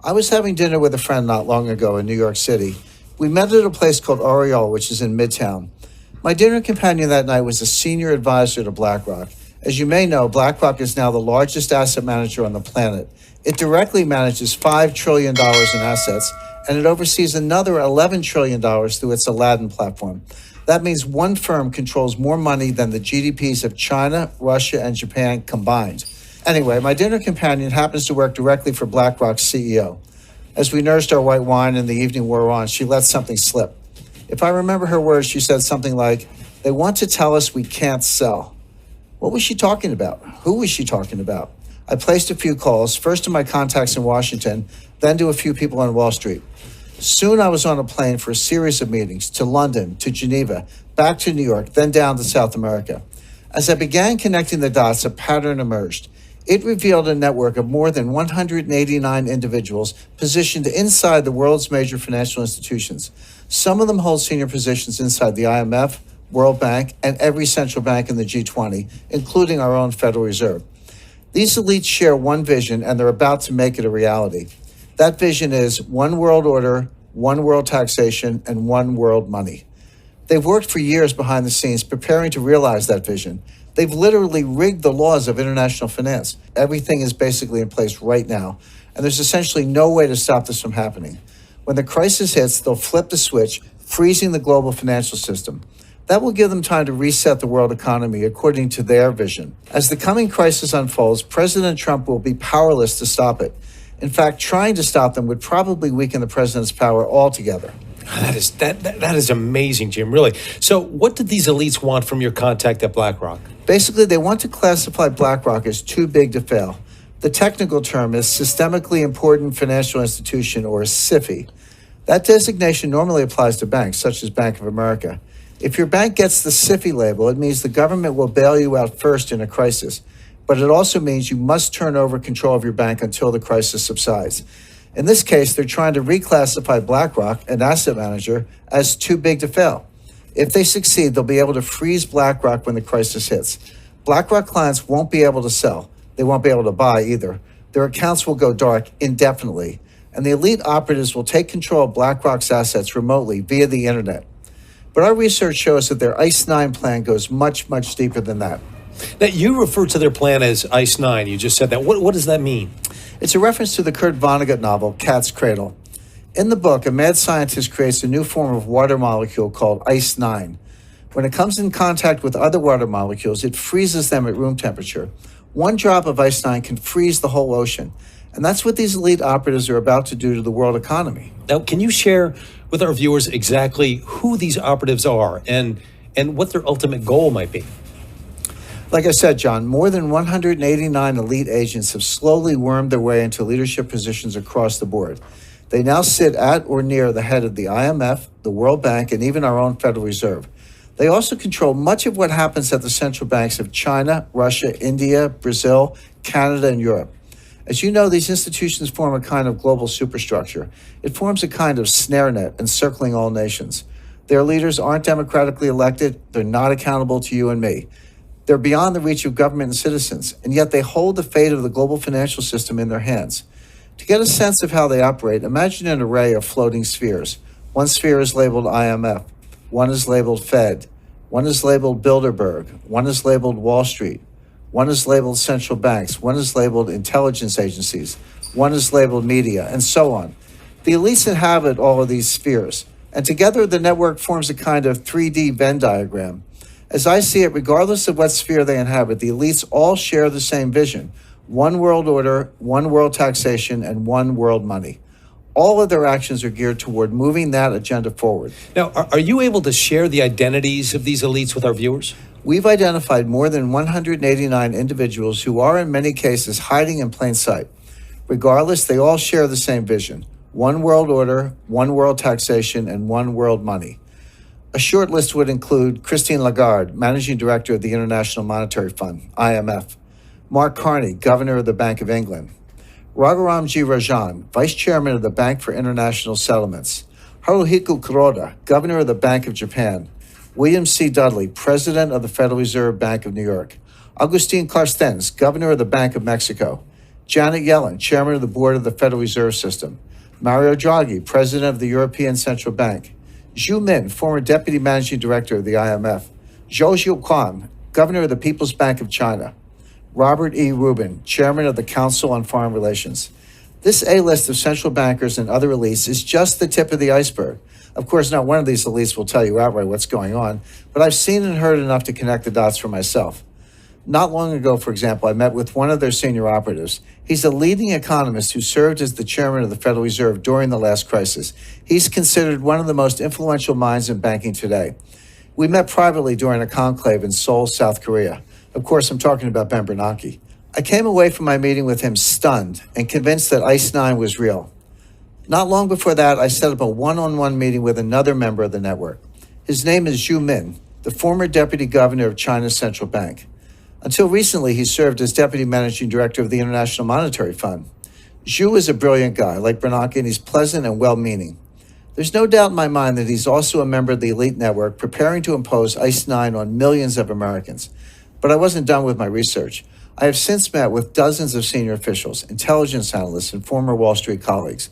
I was having dinner with a friend not long ago in New York City. We met at a place called Oriole, which is in Midtown. My dinner companion that night was a senior advisor to BlackRock. As you may know, BlackRock is now the largest asset manager on the planet. It directly manages $5 trillion in assets, and it oversees another $11 trillion through its Aladdin platform. That means one firm controls more money than the GDPs of China, Russia, and Japan combined. Anyway, my dinner companion happens to work directly for BlackRock's CEO. As we nursed our white wine and the evening wore on, she let something slip. If I remember her words, she said something like, "They want to tell us we can't sell." What was she talking about? Who was she talking about? I placed a few calls, first to my contacts in Washington, then to a few people on Wall Street. Soon I was on a plane for a series of meetings to London, to Geneva, back to New York, then down to South America. As I began connecting the dots, a pattern emerged. It revealed a network of more than 189 individuals positioned inside the world's major financial institutions. Some of them hold senior positions inside the IMF, World Bank, and every central bank in the G20, including our own Federal Reserve. These elites share one vision, and they're about to make it a reality. That vision is one world order, one world taxation, and one world money. They've worked for years behind the scenes preparing to realize that vision. They've literally rigged the laws of international finance. Everything is basically in place right now, and there's essentially no way to stop this from happening. When the crisis hits, they'll flip the switch, freezing the global financial system. That will give them time to reset the world economy according to their vision. As the coming crisis unfolds, President Trump will be powerless to stop it. In fact, trying to stop them would probably weaken the president's power altogether. That is amazing, Jim, really. So what did these elites want from your contact at BlackRock? Basically, they want to classify BlackRock as too big to fail. The technical term is Systemically Important Financial Institution, or SIFI. That designation normally applies to banks, such as Bank of America. If your bank gets the SIFI label, it means the government will bail you out first in a crisis. But it also means you must turn over control of your bank until the crisis subsides. In this case, they're trying to reclassify BlackRock, an asset manager, as too big to fail. If they succeed, they'll be able to freeze BlackRock when the crisis hits. BlackRock clients won't be able to sell. They won't be able to buy either. Their accounts will go dark indefinitely. And the elite operatives will take control of BlackRock's assets remotely via the internet. But our research shows that their ICE 9 plan goes much, much deeper than that. Now, you refer to their plan as ICE 9. You just said that. What does that mean? It's a reference to the Kurt Vonnegut novel, Cat's Cradle. In the book, a mad scientist creates a new form of water molecule called ICE 9. When it comes in contact with other water molecules, it freezes them at room temperature. One drop of ICE 9 can freeze the whole ocean. And that's what these elite operatives are about to do to the world economy. Now, can you share with our viewers exactly who these operatives are and what their ultimate goal might be? Like I said, John, more than 189 elite agents have slowly wormed their way into leadership positions across the board. They now sit at or near the head of the IMF, the World Bank, and even our own Federal Reserve. They also control much of what happens at the central banks of China, Russia, India, Brazil, Canada, and Europe. As you know, these institutions form a kind of global superstructure. It forms a kind of snare net encircling all nations. Their leaders aren't democratically elected. They're not accountable to you and me. They're beyond the reach of government and citizens, and yet they hold the fate of the global financial system in their hands. To get a sense of how they operate, imagine an array of floating spheres. One sphere is labeled IMF. One is labeled Fed. One is labeled Bilderberg. One is labeled Wall Street. One is labeled central banks. One is labeled intelligence agencies. One is labeled media, and so on. The elites inhabit all of these spheres, and together the network forms a kind of 3D Venn diagram. As I see it, regardless of what sphere they inhabit, the elites all share the same vision: one world order, one world taxation, and one world money. All of their actions are geared toward moving that agenda forward. Now, are you able to share the identities of these elites with our viewers? We've identified more than 189 individuals who are in many cases hiding in plain sight. Regardless, they all share the same vision: one world order, one world taxation, and one world money. A short list would include Christine Lagarde, Managing Director of the International Monetary Fund, IMF; Mark Carney, Governor of the Bank of England; Raghuram G. Rajan, Vice Chairman of the Bank for International Settlements; Haruhiko Kuroda, Governor of the Bank of Japan; William C. Dudley, President of the Federal Reserve Bank of New York; Agustin Carstens, Governor of the Bank of Mexico; Janet Yellen, chairman of the board of the Federal Reserve System. Mario Draghi, president of the European Central Bank. Zhu Min, former deputy managing director of the IMF. Zhou Zhiuquan, governor of the People's Bank of China. Robert E. Rubin, chairman of the Council on Foreign Relations. This A-list of central bankers and other elites is just the tip of the iceberg. Of course, not one of these elites will tell you outright what's going on, but I've seen and heard enough to connect the dots for myself. Not long ago, for example, I met with one of their senior operatives. He's a leading economist who served as the chairman of the Federal Reserve during the last crisis. He's considered one of the most influential minds in banking today. We met privately during a conclave in Seoul, South Korea. Of course, I'm talking about Ben Bernanke. I came away from my meeting with him stunned and convinced that ICE 9 was real. Not long before that, I set up a one-on-one meeting with another member of the network. His name is Zhu Min, the former deputy governor of China's central bank. Until recently, he served as deputy managing director of the International Monetary Fund. Zhu is a brilliant guy, like Bernanke, and he's pleasant and well-meaning. There's no doubt in my mind that he's also a member of the elite network preparing to impose ICE 9 on millions of Americans. But I wasn't done with my research. I have since met with dozens of senior officials, intelligence analysts, and former Wall Street colleagues.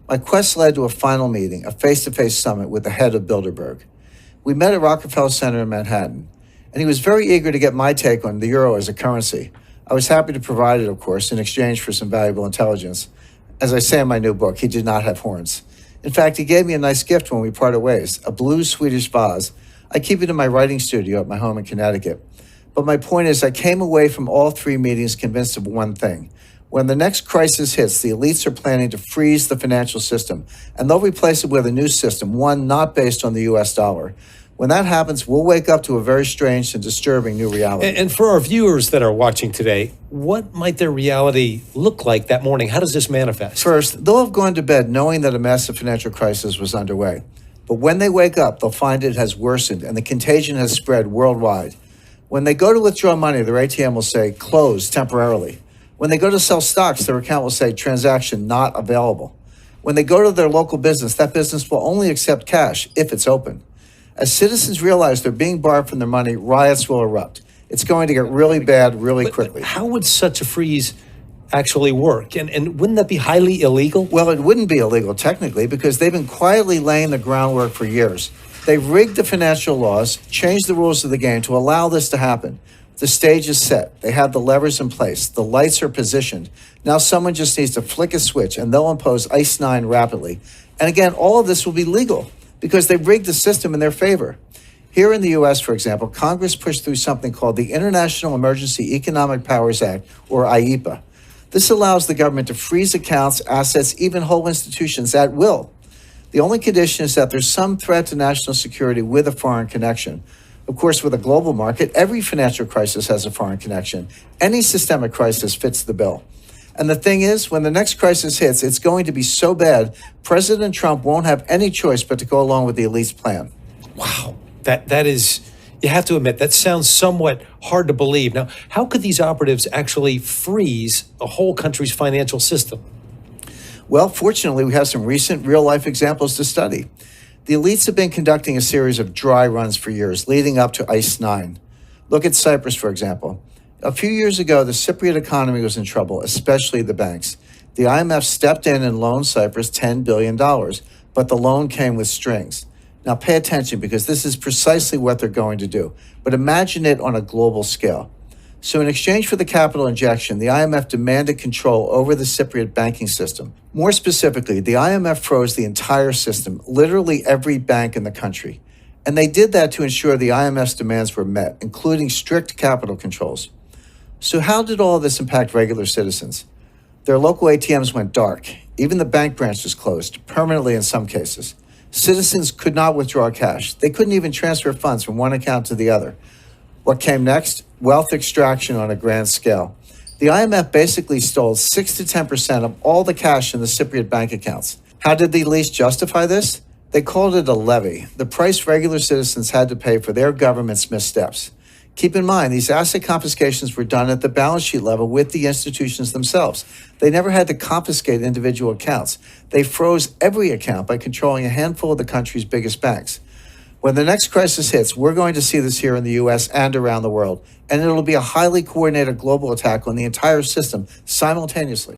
My quest led to a final meeting, a face-to-face summit with the head of Bilderberg. We met at Rockefeller Center in Manhattan, and he was very eager to get my take on the euro as a currency. I was happy to provide it, of course, in exchange for some valuable intelligence. As I say in my new book, he did not have horns. In fact, he gave me a nice gift when we parted ways, a blue Swedish vase. I keep it in my writing studio at my home in Connecticut. But my point is, I came away from all three meetings convinced of one thing. When the next crisis hits, the elites are planning to freeze the financial system, and they'll replace it with a new system, one not based on the U.S. dollar. When that happens, we'll wake up to a very strange and disturbing new reality. And for our viewers that are watching today, what might their reality look like that morning? How does this manifest? First, they'll have gone to bed knowing that a massive financial crisis was underway. But when they wake up, they'll find it has worsened and the contagion has spread worldwide. When they go to withdraw money, their ATM will say, closed temporarily. When they go to sell stocks, their account will say, transaction not available. When they go to their local business, that business will only accept cash if it's open. As citizens realize they're being barred from their money, riots will erupt. It's going to get really bad really quickly. How would such a freeze actually work? And wouldn't that be highly illegal? Well, it wouldn't be illegal technically because they've been quietly laying the groundwork for years. They've rigged the financial laws, changed the rules of the game to allow this to happen. The stage is set. They have the levers in place. The lights are positioned. Now someone just needs to flick a switch and they'll impose ICE 9 rapidly. And again, all of this will be legal because they've rigged the system in their favor. Here in the U.S., for example, Congress pushed through something called the International Emergency Economic Powers Act, or IEPA. This allows the government to freeze accounts, assets, even whole institutions at will. The only condition is that there's some threat to national security with a foreign connection. Of course, with a global market, every financial crisis has a foreign connection. Any systemic crisis fits the bill. And the thing is, when the next crisis hits, it's going to be so bad, President Trump won't have any choice but to go along with the elite's plan. Wow. That is, you have to admit, that sounds somewhat hard to believe. Now, how could these operatives actually freeze a whole country's financial system? Well, fortunately, we have some recent real-life examples to study. The elites have been conducting a series of dry runs for years, leading up to ICE 9. Look at Cyprus, for example. A few years ago, the Cypriot economy was in trouble, especially the banks. The IMF stepped in and loaned Cyprus $10 billion, but the loan came with strings. Now, pay attention, because this is precisely what they're going to do. But imagine it on a global scale. So in exchange for the capital injection, the IMF demanded control over the Cypriot banking system. More specifically, the IMF froze the entire system, literally every bank in the country. And they did that to ensure the IMF's demands were met, including strict capital controls. So how did all of this impact regular citizens? Their local ATMs went dark. Even the bank branches closed, permanently in some cases. Citizens could not withdraw cash. They couldn't even transfer funds from one account to the other. What came next? Wealth extraction on a grand scale. The IMF basically stole 6 to 10% of all the cash in the Cypriot bank accounts. How did the elites justify this? They called it a levy, the price regular citizens had to pay for their government's missteps. Keep in mind, these asset confiscations were done at the balance sheet level with the institutions themselves. They never had to confiscate individual accounts. They froze every account by controlling a handful of the country's biggest banks. When the next crisis hits, we're going to see this here in the US and around the world, and it'll be a highly coordinated global attack on the entire system simultaneously.